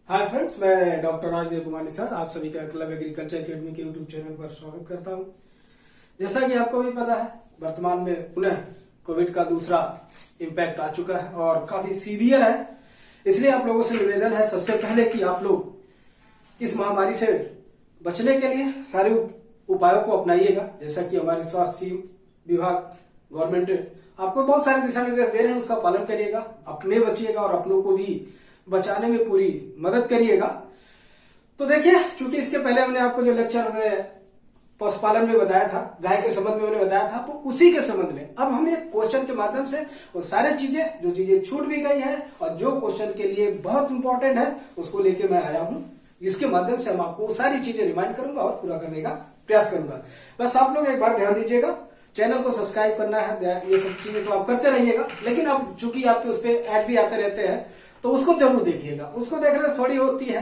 Hi friends, मैं doctor Rajdev Kumar Nishad आप सभी का क्लब एग्रीकल्चर एकेडमी के यूट्यूब चैनल पर स्वागत करता हूं। जैसा कि आपको भी पता है, वर्तमान में पुनः कोविड का दूसरा इम्पैक्ट आ चुका है और काफी सीवियर है। इसलिए आप लोगों से निवेदन है सबसे पहले कि आप लोग इस महामारी से बचने के लिए सारे उपायों को अपनाइएगा। जैसा कि हमारे स्वास्थ्य विभाग गवर्नमेंट आपको बहुत सारे दिशा निर्देश दे रहे हैं, उसका पालन करिएगा, अपने बचिएगा और अपनों को भी बचाने में पूरी मदद करिएगा। तो देखिए, चूंकि इसके पहले हमने आपको जो लेक्चर में पशुपालन में बताया था, गाय के संबंध में मैंने बताया था, तो उसी के संबंध में अब हम एक क्वेश्चन के माध्यम से वो सारी चीजें जो चीजें छूट भी गई है और जो क्वेश्चन के लिए बहुत इंपॉर्टेंट है उसको लेके मैं आया हूं। इसके माध्यम से हम आपको वो सारी चीजें रिमाइंड करूंगा और पूरा करने का प्रयास करूंगा। बस आप लोग एक बार ध्यान दीजिएगा, चैनल को सब्सक्राइब करना है, ये सब चीजें तो आप करते रहिएगा, लेकिन अब चूंकि आपके उस पर ऐड भी आते रहते हैं तो उसको जरूर देखिएगा। उसको देखने से थोड़ी होती है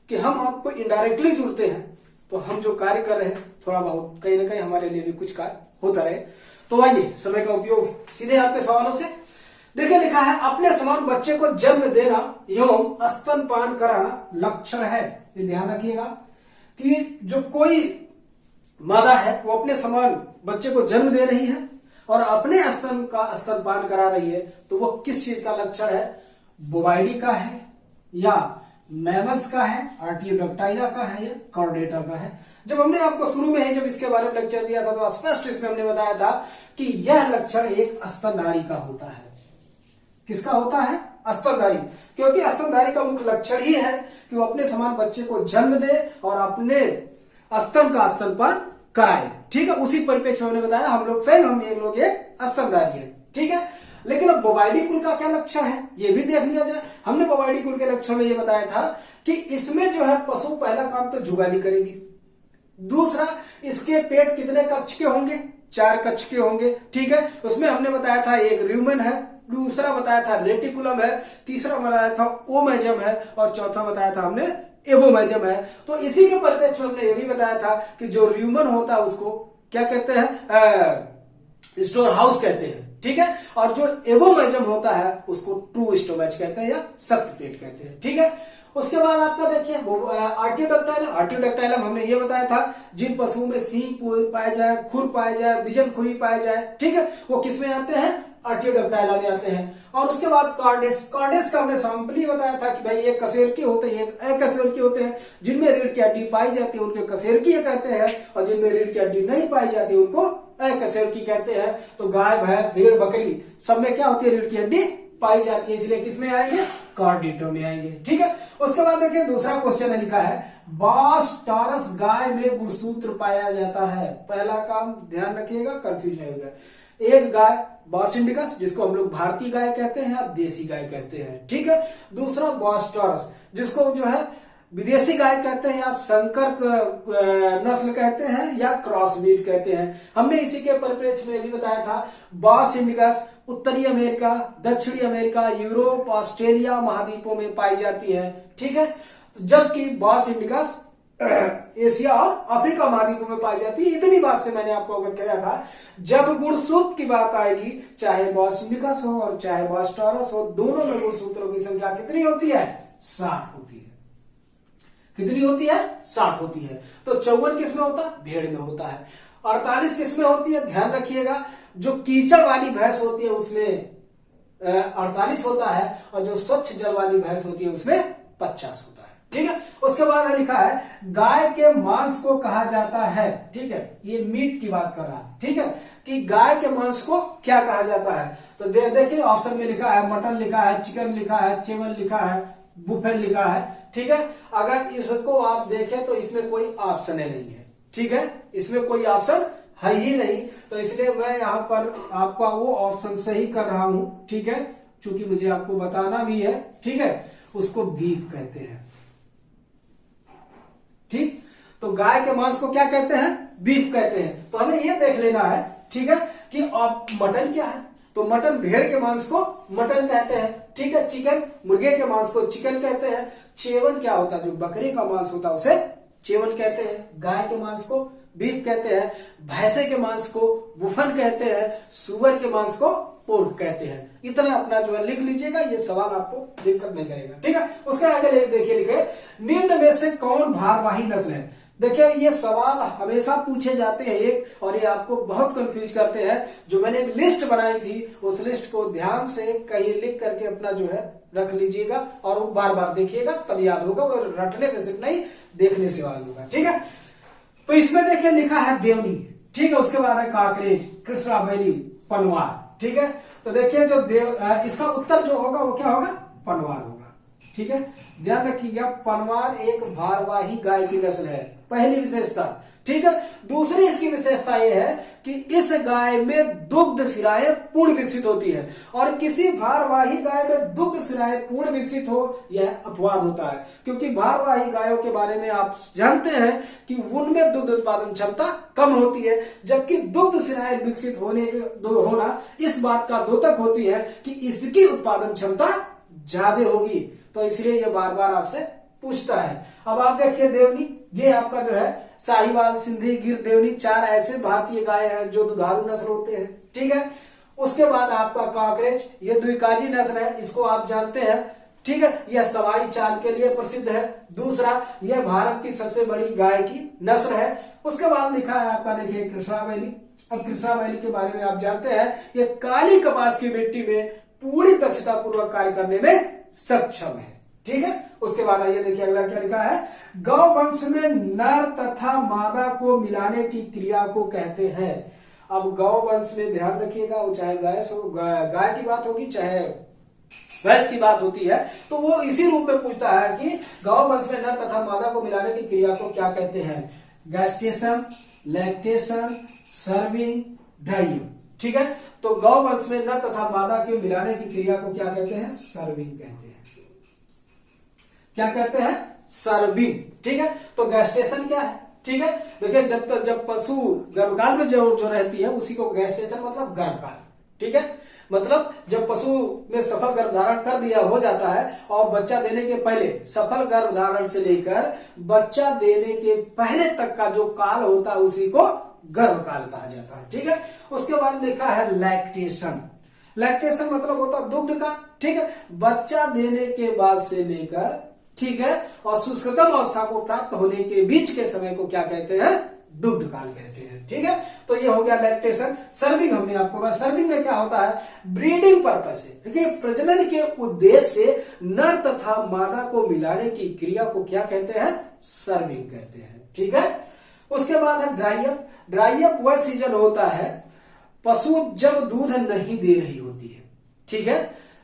कि हम आपको इनडायरेक्टली जुड़ते हैं, तो हम जो कार्य कर रहे हैं थोड़ा बहुत कहीं ना कहीं हमारे लिए भी कुछ कार्य होता रहे। तो आइए समय का उपयोग सीधे आपके सवालों से। देखिए, लिखा है अपने समान बच्चे को जन्म देना एवं स्तनपान कराना लक्षण है। ये ध्यान रखिएगा कि जो कोई मादा है वो अपने समान बच्चे को जन्म दे रही है और अपने स्तन का स्तनपान करा रही है, तो वो किस चीज का लक्षण है? बोवाइडी का है या मैमल्स का है, आर्टियोडैक्टाइला का है या कॉर्डेटा का है। जब हमने आपको शुरू में ही जब इसके बारे में लेक्चर दिया था तो स्पष्ट इसमें हमने बताया था कि यह लक्षण एक स्तनधारी का होता है। किसका होता है? स्तनधारी। क्योंकि स्तनधारी का मुख्य लक्षण ही है कि वो अपने समान बच्चे को जन्म दे और अपने स्तन का स्तनपान कराए। ठीक है, उसी परिप्रेक्ष्य में हमने बताया हम लोग एक स्तनधारी है। ठीक है, लेकिन अब बोवाइडी कुल का क्या लक्षण है ये भी देख लिया जाए। हमने बोवाइडी कुल के लक्षण में ये बताया था कि इसमें जो है पशु पहला काम तो जुगाली करेगी, दूसरा इसके पेट कितने कक्ष के होंगे? 4 कक्ष के होंगे। ठीक है, उसमें हमने बताया था एक ल्यूमेन है, दूसरा बताया था रेटिकुलम है, तीसरा बताया था ओमेजम है और चौथा बताया था हमने एबोमेजम है। तो इसी के परिप्रेक्ष्य में हमने ये भी बताया था कि जो ल्यूमेन होता है उसको क्या कहते हैं? स्टोर हाउस कहते हैं। ठीक है, और जो एबोमेजम होता है उसको ट्रू स्टोमेच कहते हैं या सख्त पेट कहते हैं। ठीक है, उसके बाद आपका देखिए आर्टियोडैक्टाइलम हमने ये बताया था जिन पशुओं में सींग पाए जाए, खुर पाए जाए, बिजन खुरी पाए जाए, ठीक है, वो किसमें आते हैं? आर्टियोडैक्टाइला में आते हैं। और उसके बाद कार्डेट्स का हमने सैंपल बताया था कि भाई ये कशेरुकी होते हैं, ये अकशेरुकी होते हैं। जिनमें रीढ़ की हड्डी पाई जाती है उनको कशेरुकी कहते हैं और जिनमें रीढ़ की हड्डी नहीं पाई जाती उनको अकशेरुकी कहते हैं। तो गाय, भैंस, भेड़, बकरी सब में क्या होती है? रीढ़ की हड्डी पाई जाती है, इसलिए किसमें आएंगे? कार्डेटो में आएंगे। ठीक है, उसके बाद देखिए दूसरा क्वेश्चन लिखा है बास टॉरस गाय में गुणसूत्र पाया जाता है। पहला काम ध्यान रखिएगा, कंफ्यूज नहीं होगा। एक गाय बॉस इंडिकस जिसको हम लोग भारतीय गाय कहते हैं या देसी गाय कहते हैं। ठीक है, दूसरा बॉस टॉरस जिसको जो है विदेशी गाय कहते हैं या संकर नस्ल कहते हैं या क्रॉसब्रीड कहते हैं। हमने इसी के परिप्रेक्ष्य में भी बताया था बॉस इंडिकस उत्तरी अमेरिका, दक्षिणी अमेरिका, यूरोप, ऑस्ट्रेलिया महाद्वीपों में पाई जाती है। ठीक है, तो जबकि बॉस इंडिकस एशिया और अफ्रीका महाद्वीपों में पाई जाती है। इतनी बात से मैंने आपको अवगत कराया था। जब गुणसूत्र की बात आएगी, चाहे बॉस इंडिकस हो और चाहे बॉस टॉरस हो, दोनों में गुणसूत्रों की संख्या कितनी होती है? 60 होती है। कितनी होती है? 60 होती है। तो 54 किसमें होता है? भेड़ में होता है। 48 किसमें होती है? ध्यान रखिएगा, जो कीचड़ वाली भैंस होती है उसमें 48 होता है और जो स्वच्छ जल वाली भैंस होती है उसमें 50 होता है। ठीक है, उसके बाद लिखा है गाय के मांस को कहा जाता है। ठीक है, ये मीट की बात कर रहा है। ठीक है, कि गाय के मांस को क्या कहा जाता है? तो देखिए ऑप्शन में लिखा है मटन लिखा है, चिकन लिखा है, चेमन लिखा है, बुफेन लिखा है। ठीक है, अगर इसको आप देखें तो इसमें कोई ऑप्शन नहीं है। ठीक है, इसमें कोई ऑप्शन है ही नहीं, तो इसलिए मैं यहाँ पर आपका वो ऑप्शन सही कर रहा हूं। ठीक है, चूंकि मुझे आपको बताना भी है। ठीक है, उसको बीफ कहते हैं। ठीक, तो गाय के मांस को क्या कहते हैं? बीफ कहते हैं। तो हमें ये देख लेना है, ठीक है, कि अब मटन क्या है? तो मटन, भेड़ के मांस को मटन कहते हैं। ठीक है, चिकन, मुर्गे के मांस को चिकन कहते हैं। चेवन क्या होता है? जो बकरे का मांस होता है उसे चेवन कहते हैं, गाय के मांस को बीफ कहते हैं, भैंसे के मांस को बुफन कहते हैं, सुअर के मांस को पोर्क कहते हैं। इतना अपना जो है लिख लीजिएगा, ये सवाल आपको दिक्कत नहीं करेगा, ठीक है। उसके आगे देखिए लिखे, निम्न में से कौन भारवाही नस्ल है। देखिए ये सवाल हमेशा पूछे जाते हैं एक, और ये आपको बहुत कंफ्यूज करते हैं। जो मैंने एक लिस्ट बनाई थी, उस लिस्ट को ध्यान से कहीं लिख करके अपना जो है रख लीजिएगा, और वो बार बार देखिएगा, तब याद होगा। वो रटने से सिर्फ नहीं, देखने से याद होगा, ठीक है। तो इसमें देखिए लिखा है देवनी, ठीक है। उसके बाद है काकरेज, कृष्णावैली, पनवार, ठीक है। तो देखिए जो इसका उत्तर जो होगा वो क्या होगा, पनवार होगा, ठीक है। ध्यान रखिएगा, पनवार एक भारवाही गाय की नस्ल है, पहली विशेषता, ठीक है। दूसरी इसकी विशेषता यह है कि इस गाय में दुग्ध शिराएं पूर्ण विकसित होती है, और किसी भारवाही गाय में दुग्ध शिराएं पूर्ण विकसित हो यह अपवाद होता है, क्योंकि भारवाही गायों के बारे में आप जानते हैं कि उनमें दुग्ध उत्पादन क्षमता कम होती है, जबकि दुग्ध शिराएं विकसित होना इस बात का द्योतक होती है कि इसकी उत्पादन क्षमता ज्यादा होगी। तो इसलिए यह बार बार आपसे पूछता है। अब आप देखिए देवनी, ये आपका जो है साहिवाल, सिंधी, गिर, देवनी, 4 ऐसे भारतीय गाय हैं जो दुधारू नस्ल होते हैं, ठीक है। उसके बाद आपका काकरेज, ये द्विकाजी नस्ल है, इसको आप जानते हैं, ठीक है। यह सवाई चाल के लिए प्रसिद्ध है। दूसरा, यह भारत की सबसे बड़ी गाय की नस्ल है। उसके बाद लिखा है आपका देखिए कृष्णावैली। अब कृष्णावैली के बारे में आप जानते हैं, ये काली कपास की मिट्टी में पूरी दक्षता पूर्वक कार्य करने में सक्षम है, ठीक है। उसके बाद आइए देखिए अगला क्या लिखा है, गौ वंश में नर तथा मादा को मिलाने की क्रिया को कहते हैं। अब गौ वंश में ध्यान रखिएगा, वो चाहे गाय की बात होगी, चाहे भैंस की बात होती है, तो वो इसी रूप में पूछता है कि गौ वंश में नर तथा मादा को मिलाने की क्रिया को क्या कहते हैं। गैस्टेशन, लैक्टेशन, सर्विंग, ड्राइंग, ठीक है। तो गौ वंश में नर तथा मादा के मिलाने की क्रिया को क्या कहते हैं, सर्विंग कहते हैं। क्या कहते हैं, सर्विंग, ठीक है। तो गैस्टेशन क्या है, ठीक है। देखिए जब पशु गर्भकाल में जो रहती है उसी को गैस्टेशन मतलब गर्भकाल, ठीक है। मतलब जब पशु में सफल गर्भधारण कर दिया हो जाता है, और बच्चा देने के पहले, सफल गर्भधारण से लेकर बच्चा देने के पहले तक का जो काल होता है उसी को गर्भकाल कहा जाता है, ठीक है। उसके बाद लिखा है लैक्टेशन। लैक्टेशन मतलब होता है दुग्ध का, ठीक है। बच्चा देने के बाद से लेकर, ठीक है, और शुष्कतम अवस्था को प्राप्त होने के बीच के समय को क्या कहते हैं, दुग्ध काल कहते हैं, ठीक है। तो ये हो गया लैक्टेशन। सर्विंग हमने आपको बताया, सर्विंग में क्या होता है, ब्रीडिंग पर्पस से, देखिए प्रजनन के उद्देश्य से नर तथा मादा को मिलाने की क्रिया को क्या कहते हैं, सर्विंग कहते हैं, ठीक है। उसके बाद है ड्राई-अप। ड्राई-अप वह सीजन होता है पशु जब दूध नहीं दे रही होती है, ठीक है।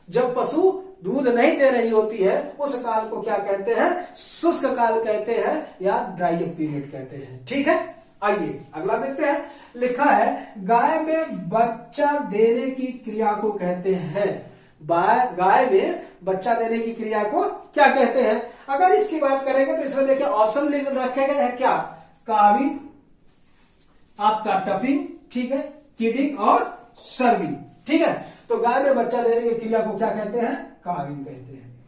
जब पशु दूध नहीं दे रही होती है उस काल को क्या कहते हैं, शुष्क काल कहते हैं, या ड्राई अप पीरियड कहते हैं, ठीक है। आइए अगला देखते हैं, लिखा है गाय में बच्चा देने की क्रिया को कहते हैं। गाय में बच्चा देने की क्रिया को क्या कहते हैं। अगर इसकी बात करेंगे तो इसमें देखिए ऑप्शन रखे गए हैं क्या, काविंग, आपका टपिंग, ठीक है, किडिंग और सर्विंग, ठीक है। तो गाय में बच्चा देने की क्रिया को क्या कहते हैं, काविंग कहते हैं।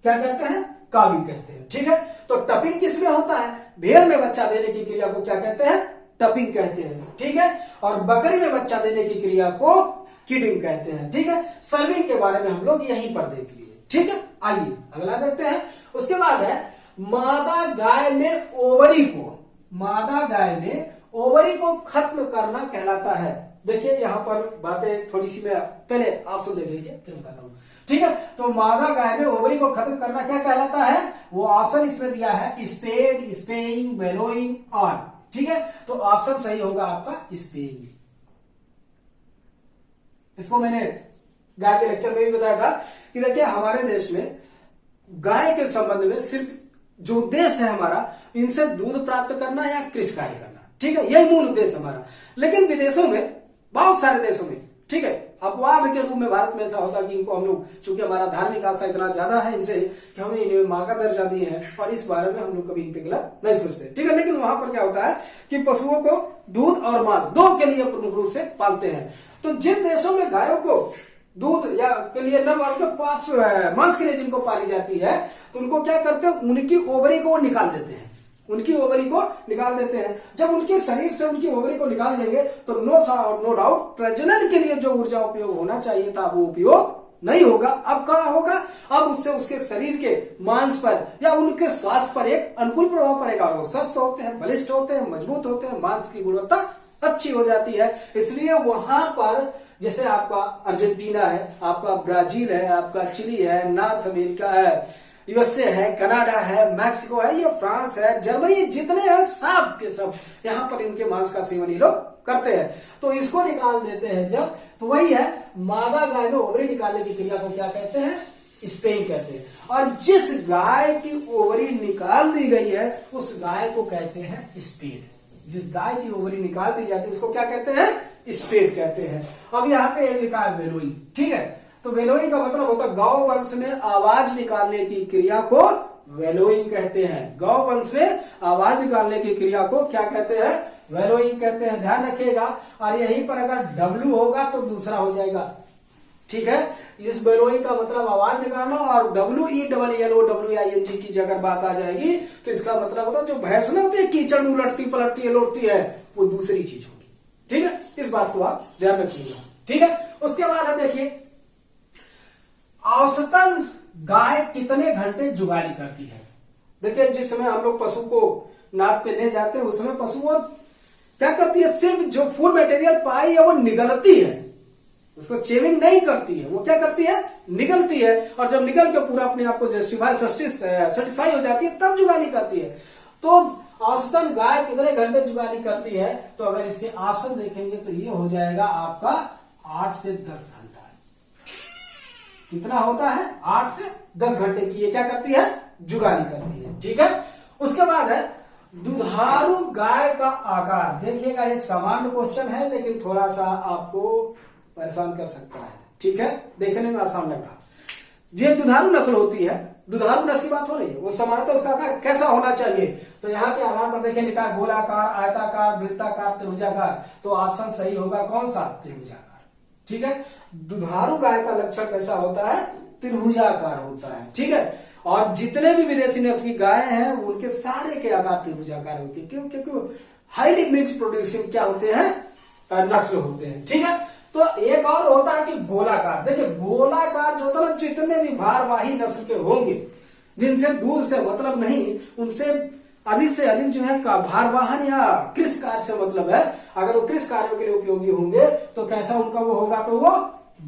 क्या कहते हैं, काविंग कहते हैं, ठीक है। तो टपिंग किसमें होता है, भेड़ में बच्चा देने की क्रिया को क्या कहते हैं, टपिंग कहते हैं, ठीक है। और बकरी में बच्चा देने की क्रिया को किडिंग कहते हैं, ठीक है। सर्विंग के बारे में हम लोग यहीं पर देख लिए, ठीक है। आइए अगला देखते हैं। उसके बाद है मादा गाय में ओवरी को, मादा गाय में ओवरी को खत्म करना कहलाता है। देखिए यहां पर बातें थोड़ी सी, मैं पहले आप सब देख लीजिए फिर बताता हूं, ठीक है। तो मादा गाय में ओवरी को खत्म करना क्या कहलाता है, वो ऑप्शन इसमें दिया है स्पेड, स्पेइंग, बेलोइंग, ऑन, ठीक है। तो ऑप्शन सही होगा आपका स्पेइंग। इसको मैंने गाय के लेक्चर में भी बताया था कि देखिए हमारे देश में गाय के संबंध में सिर्फ जो उद्देश्य है हमारा, इनसे दूध प्राप्त करना या कृषि कार्य करना, ठीक है, यही मूल उद्देश्य हमारा। लेकिन विदेशों में, बहुत सारे देशों में, ठीक है, अपवाद के रूप में भारत में ऐसा होता कि इनको हम लोग, चूंकि हमारा धार्मिक आस्था इतना ज्यादा है इनसे कि हमें इन्हें मां का दर्जा दिए हैं, और इस बारे में हम लोग कभी इन पे गलत नहीं सोचते, ठीक है। लेकिन वहां पर क्या होता है कि पशुओं को दूध और मांस दो के लिए प्रमुख रूप से पालते हैं। तो जिन देशों में गायों को दूध या के लिए न, उनके पास मांस के लिए जिनको पाली जाती है, तो उनको क्या करते हैं, उनकी ओवरी को निकाल देते हैं, उनकी ओवरी को निकाल देते हैं। जब उनके शरीर से उनकी ओवरी को निकाल देंगे तो नो डाउट प्रजनन के लिए जो ऊर्जा उपयोग होना चाहिए था वो उपयोग नहीं होगा। अब क्या होगा, अब उससे उसके शरीर के मांस पर या उनके स्वास्थ्य पर एक अनुकूल प्रभाव पड़ेगा और वो स्वस्थ होते हैं, बलिष्ठ होते हैं, मजबूत होते हैं, मांस की गुणवत्ता अच्छी हो जाती है। इसलिए वहां पर जैसे आपका अर्जेंटीना है, आपका ब्राजील है, आपका चिली है, नॉर्थ अमेरिका है, यूएसए है, कनाडा है, मैक्सिको है, ये फ्रांस है, जर्मनी, जितने हैं सब के सब यहाँ पर इनके मांस का सेवन ये लोग करते हैं। तो इसको निकाल देते हैं जब, तो वही है मादा गाय में ओवरी निकालने की क्रिया को क्या कहते हैं, स्पेइंग कहते हैं। और जिस गाय की ओवरी निकाल दी गई है उस गाय को कहते हैं स्पेड। जिस गाय की ओवरी निकाल दी जाती है उसको क्या कहते हैं, स्पेड कहते हैं। अब यहाँ पे लिखा है वेलोइंग, ठीक है। तो वेलोइंग का मतलब होता है गौ वंश में आवाज निकालने की क्रिया को वेलोइंग कहते हैं। गौ वंश में आवाज निकालने की क्रिया को क्या कहते हैं, वेलोइंग कहते हैं। ध्यान रखिएगा। और यहीं पर अगर डब्ल्यू होगा तो दूसरा हो जाएगा, ठीक है। इस वेलोइंग का मतलब आवाज निकालना, और WELLOWING की जगह बात आ जाएगी तो इसका मतलब होता है जो भैंस ना होती है कीचड़ में उलटती पलटती है लौटती है, वो दूसरी चीज होगी, ठीक है। इस बात को आप ध्यान रखिएगा, ठीक है। उसके बाद है देखिए औसतन गाय कितने घंटे जुगाली करती है। देखिए जिस समय हम लोग पशु को नाद पे ले जाते हैं उस समय पशु वो क्या करती है, सिर्फ जो फूड मटेरियल पाई है वो निगलती है, उसको चेविंग नहीं करती है, वो क्या करती है, निगलती है। और जब निगल के पूरा अपने आप को सेटिस्फाई हो जाती है तब जुगाली करती है। तो औसतन गाय कितने घंटे जुगाली करती है, तो अगर इसके ऑप्शन देखेंगे तो ये हो जाएगा आपका 8 से 10 घंटा। कितना होता है, 8 से 10 घंटे की ये क्या करती है, जुगाली करती है, ठीक है। उसके बाद है दुधारू गाय का आकार। देखिएगा ये सामान्य क्वेश्चन है लेकिन थोड़ा सा आपको परेशान कर सकता है, ठीक है। देखने में आसान लग रहा। जो दुधारू नस्ल होती है, दुधारू नस्ल की बात हो रही है, वो सामान्यतः उसका आकार कैसा होना चाहिए, तो यहाँ के आधार पर देखिए लिखा है गोलाकार, आयताकार, वृत्ताकार, त्रिभुजाकार। तो ऑप्शन सही होगा कौन सा, त्रिभुजाकार, ठीक है। दुधारू गाय का लक्षण कैसा होता है, त्रिभुजाकार होता है, ठीक है। और जितने भी विदेशी नस्ल की गाय हैं उनके सारे के आकार त्रिभुजाकार होती है, क्यों, क्योंकि हाईली मिल्क प्रोड्यूसिंग क्या होते हैं, नस्ल होते हैं, ठीक है। तो एक और होता है कि गोलाकार। देखिए गोलाकार जो होता है, जितने भी भारवाही नस्ल के होंगे जिनसे दूध से मतलब नहीं, उनसे अधिक से अधिक जो है भारवाहन या कृषि कार्य से मतलब है, अगर वो कृषि कार्यों के लिए उपयोगी होंगे तो कैसा उनका वो होगा, तो वो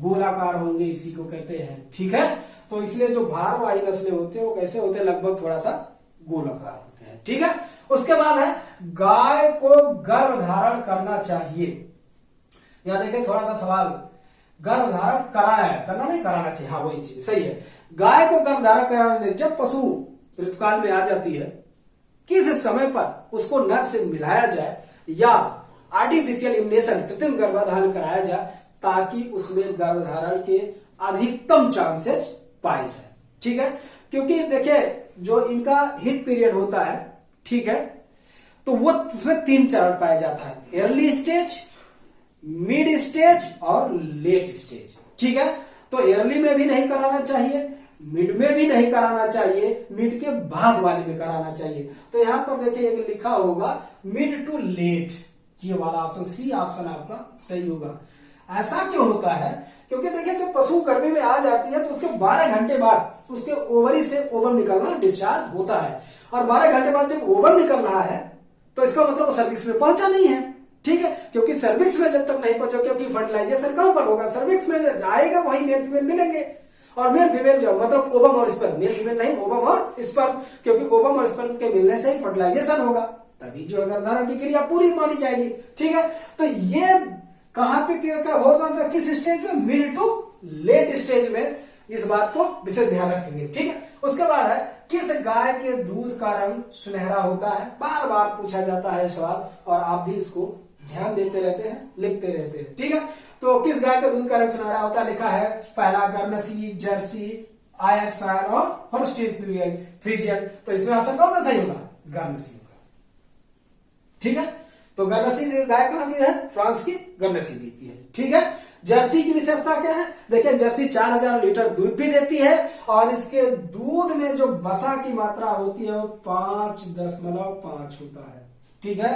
गोलाकार होंगे, इसी को कहते हैं, ठीक है। तो इसलिए जो भारवाही नस्लें होते हैं वो कैसे होते हैं, लगभग थोड़ा सा गोलाकार होते हैं, ठीक है। उसके बाद है गाय को गर्भधारण करना चाहिए। यहां देखिए थोड़ा सा सवाल, गर्भधारण कराया है, करना नहीं कराना चाहिए, हाँ वही चीज सही है। गाय को गर्भधारण कराना चाहिए जब पशु ऋतुकाल में आ जाती है, किस समय पर उसको नर से मिलाया जाए या आर्टिफिशियल इम्यूनेशन कृत्रिम गर्भधारण कराया जाए, ताकि उसमें गर्भधारण के अधिकतम चांसेस पाए जाए, ठीक है। क्योंकि देखिए जो इनका हीट पीरियड होता है, ठीक है, तो वो उसमें 3 चरण पाया जाता है, अर्ली स्टेज, मिड स्टेज और लेट स्टेज, ठीक है। तो अर्ली में भी नहीं कराना चाहिए, मिड में भी नहीं कराना चाहिए, मिड के बाद वाले में कराना चाहिए। तो यहां पर देखिए एक लिखा होगा मिड टू लेट, ये वाला ऑप्शन सी ऑप्शन आपका सही होगा। ऐसा क्यों होता है, क्योंकि देखिए जब पशु गर्मी में आ जाती है तो उसके 12 घंटे बाद उसके ओवरी से ओवम निकलना डिस्चार्ज होता है, और 12 घंटे बाद जब ओवम निकल रहा है तो इसका मतलब वो सर्विक्स में पहुंचा नहीं है, ठीक है। क्योंकि सर्विक्स में जब तक नहीं पहुंचा, क्योंकि फर्टिलाइजेशन कहां पर होगा, सर्विक्स में आएगा, वही मेल फीमेल मिलेंगे। और मेल फीमेल जो मतलब ओवम और स्पर्म, मेल फीमेल नहीं, ओवम और स्पर्म, क्योंकि ओवम और स्पर्म के मिलने से ही फर्टिलाइजेशन होगा, तभी जो गर्भधारण की क्रिया पूरी मानी जाएगी, ठीक है। तो ये कहां पे क्या होगा, किस स्टेज में, मिड टू लेट स्टेज में, इस बात को विशेष ध्यान रखेंगे, ठीक है। उसके बाद है किस गाय के दूध का रंग सुनहरा होता है, बार बार पूछा जाता है सवाल, और आप भी इसको ध्यान देते रहते हैं, लिखते रहते हैं, ठीक है। तो किस गाय का दूध का रंग सुनहरा होता है, लिखा है पहला गर्नसी, जर्सी, आयरशायर और होल्स्टीन फ्रीजियन। तो इसमें ऑप्शन कौन सा सही होगा, गर्नसी होगा, ठीक है। तो गर्नसी गाय कहाँ की है? फ्रांस की गर्नसी दी की है। ठीक है। जर्सी की विशेषता क्या है? देखिए जर्सी 4000 लीटर दूध भी देती है और इसके दूध में जो वसा की मात्रा होती है वो 5.5 होता है। ठीक है।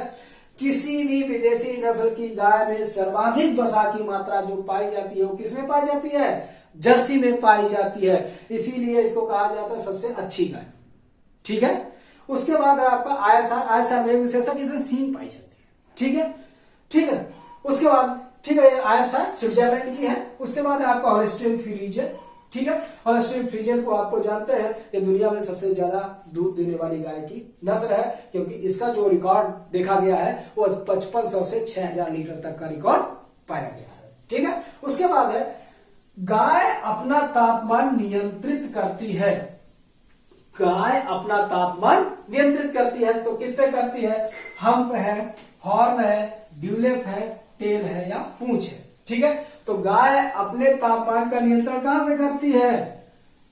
किसी भी विदेशी नस्ल की गाय में सर्वाधिक वसा की मात्रा जो पाई जाती है वो किसमें पाई जाती है? जर्सी में पाई जाती है। इसीलिए इसको कहा जाता है सबसे अच्छी गाय। ठीक है। उसके बाद आपका आयरसार में विशेषता इसमें सींग पाई जाती है। ठीक है। ठीक है। उसके बाद ठीक है आयरसार स्विट्जरलैंड की है। उसके बाद है आपका हॉलस्टीन फ्रीजियन। ठीक है। हॉलस्टीन फ्रीजियन को आपको जानते हैं ये दुनिया में सबसे ज्यादा दूध देने वाली गाय की नस्ल है, क्योंकि इसका जो रिकॉर्ड देखा गया है वो 5500 से 6000 लीटर तक का रिकॉर्ड पाया गया है। ठीक है। उसके बाद है गाय अपना तापमान नियंत्रित करती है। गाय अपना तापमान नियंत्रित करती है तो किससे करती है? हम्प है, हॉर्न है, ड्यूलेप है, टेल है या पूंछ है। ठीक है। तो गाय अपने तापमान का नियंत्रण कहां से करती है?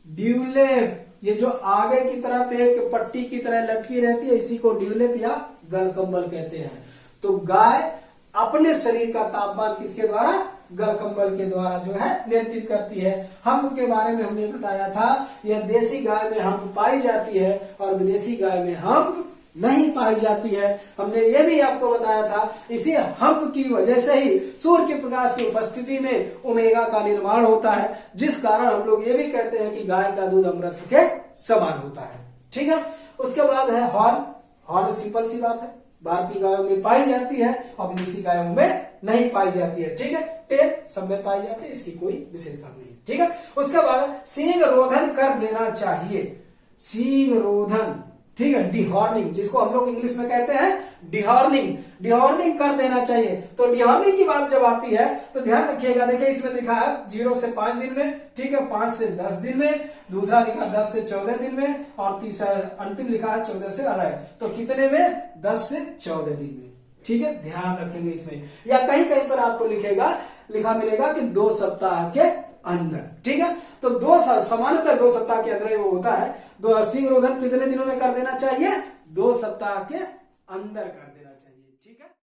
ड्यूलेप, ये जो आगे की तरफ एक पट्टी की तरह लटकी रहती है इसी को ड्यूलेप या गलकंबल कहते हैं। तो गाय अपने शरीर का तापमान किसके द्वारा? गलकंबल के द्वारा जो है नियंत्रित करती है। हम्प के बारे में हमने बताया था, यह देसी गाय में हम्प पाई जाती है और विदेशी गाय में हम्प नहीं पाई जाती है। हमने ये भी आपको बताया था इसी हम्प की वजह से ही सूर्य के प्रकाश की उपस्थिति में ओमेगा का निर्माण होता है, जिस कारण हम लोग ये भी कहते हैं कि गाय का दूध अमृत के समान होता है। ठीक है। उसके बाद है हॉर्न। हॉर्न सिंपल सी बात है, भारतीय गायों में पाई जाती है और विदेशी गायों में नहीं पाई जाती है। ठीक है। टेल सब में पाई जाती है, इसकी कोई विशेषता नहीं। ठीक है। उसके बाद सींग रोधन कर देना चाहिए। सींग रोधन, ठीक है, डिहॉर्निंग, जिसको हम लोग इंग्लिश में कहते हैं डिहॉर्निंग, डिहॉर्निंग कर देना चाहिए। तो डिहॉर्निंग की बात जब आती है तो ध्यान रखिएगा, देखिए इसमें लिखा है 0 से 5 दिन में, ठीक है, 5 से 10 दिन में, दूसरा लिखा 10 से 14 दिन में और तीसरा अंतिम लिखा है 14 से 18। तो कितने में? 10 से 14 दिन में। ठीक है। ध्यान रखेंगे इसमें, या कहीं कहीं पर आपको लिखा मिलेगा कि 2 सप्ताह के अंदर। ठीक है। तो सामान्यतः 2 सप्ताह के अंदर वो होता है। सींग रोधन कितने दिनों में कर देना चाहिए? 2 सप्ताह के अंदर कर देना चाहिए।